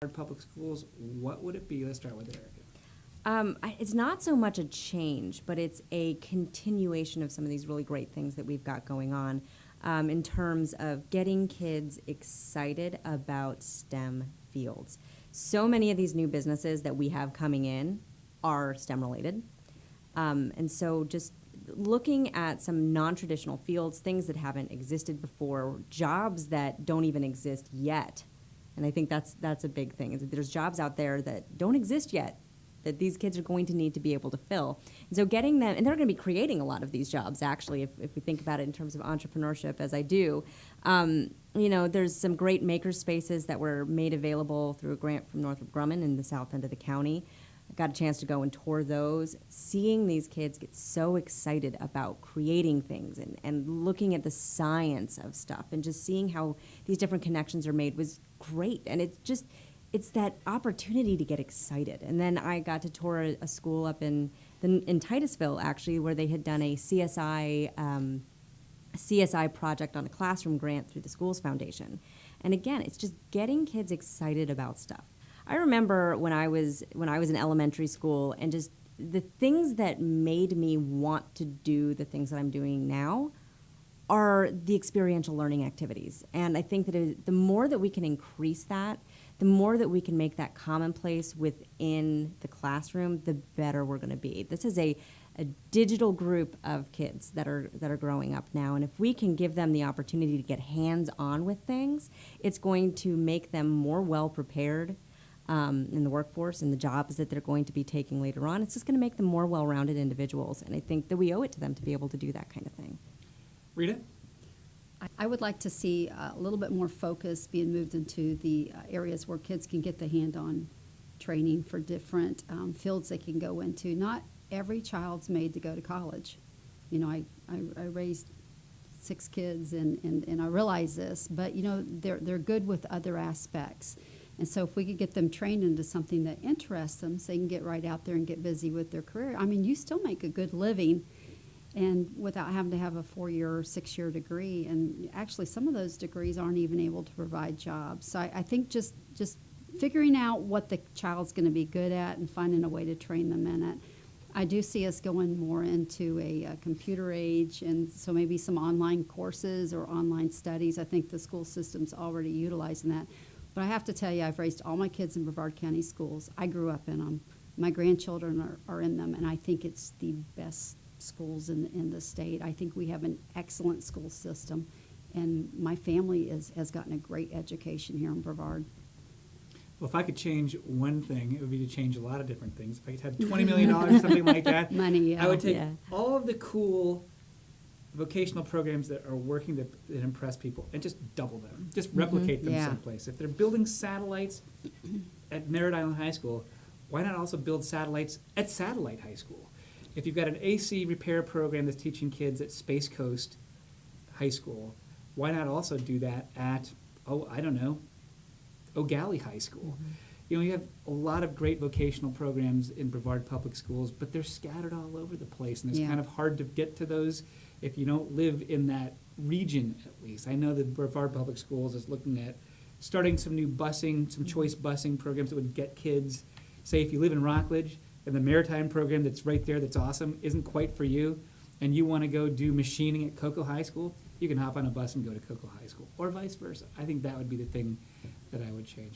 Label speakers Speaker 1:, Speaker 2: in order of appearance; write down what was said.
Speaker 1: public schools, what would it be? Let's start with Erica.
Speaker 2: It's not so much a change, but it's a continuation of some of these really great things that we've got going on in terms of getting kids excited about STEM fields. So many of these new businesses that we have coming in are STEM related. And so just looking at some non-traditional fields, things that haven't existed before, jobs that don't even exist yet. And I think that's a big thing, is that there's jobs out there that don't exist yet that these kids are going to need to be able to fill. And so getting them, and they're going to be creating a lot of these jobs, actually, if we think about it in terms of entrepreneurship, as I do. There's some great maker spaces that were made available through a grant from Northrop Grumman in the south end of the county. I got a chance to go and tour those. Seeing these kids get so excited about creating things and looking at the science of stuff and just seeing how these different connections are made was great. And it's that opportunity to get excited. And then I got to tour a school up in Titusville, actually, where they had done a CSI project on a classroom grant through the Schools Foundation. And again, it's just getting kids excited about stuff. I remember when I was in elementary school, and just the things that made me want to do the things that I'm doing now are the experiential learning activities. And I think that the more that we can increase that, the more that we can make that commonplace within the classroom, the better we're going to be. This is a digital group of kids that are growing up now, and if we can give them the opportunity to get hands-on with things, it's going to make them more well-prepared in the workforce and the jobs that they're going to be taking later on. It's just going to make them more well-rounded individuals, and I think that we owe it to them to be able to do that kind of thing.
Speaker 1: Rita?
Speaker 3: I would like to see a little bit more focus being moved into the areas where kids can get the hand-on training for different fields they can go into. Not every child's made to go to college. I raised 6 kids and I realize this, but they're good with other aspects. And so if we could get them trained into something that interests them, so they can get right out there and get busy with their career. I mean, you still make a good living, and without having to have a 4-year or 6-year degree. And actually, some of those degrees aren't even able to provide jobs. So I think just figuring out what the child's going to be good at and finding a way to train them in it. I do see us going more into a computer age, and so maybe some online courses or online studies. I think the school system's already utilizing that. But I have to tell you, I've raised all my kids in Brevard County schools. I grew up in them. My grandchildren are in them, and I think it's the best schools in the state. I think we have an excellent school system, and my family has gotten a great education here in Brevard.
Speaker 1: Well, if I could change one thing, it would be to change a lot of different things. If I could have $20 million or something like that,
Speaker 3: Money, yeah.
Speaker 1: I would take all of the cool vocational programs that are working that impress people and just double them, just replicate them someplace. If they're building satellites at Merritt Island High School, why not also build satellites at Satellite High School? If you've got an AC repair program that's teaching kids at Space Coast High School, why not also do that at, O'Galley High School? You have a lot of great vocational programs in Brevard Public Schools, but they're scattered all over the place, and it's kind of hard to get to those if you don't live in that region, at least. I know that Brevard Public Schools is looking at starting some new busing, some choice busing programs that would get kids, say if you live in Rockledge, and the maritime program that's right there that's awesome isn't quite for you, and you want to go do machining at Cocoa High School, you can hop on a bus and go to Cocoa High School, or vice versa. I think that would be the thing that I would change.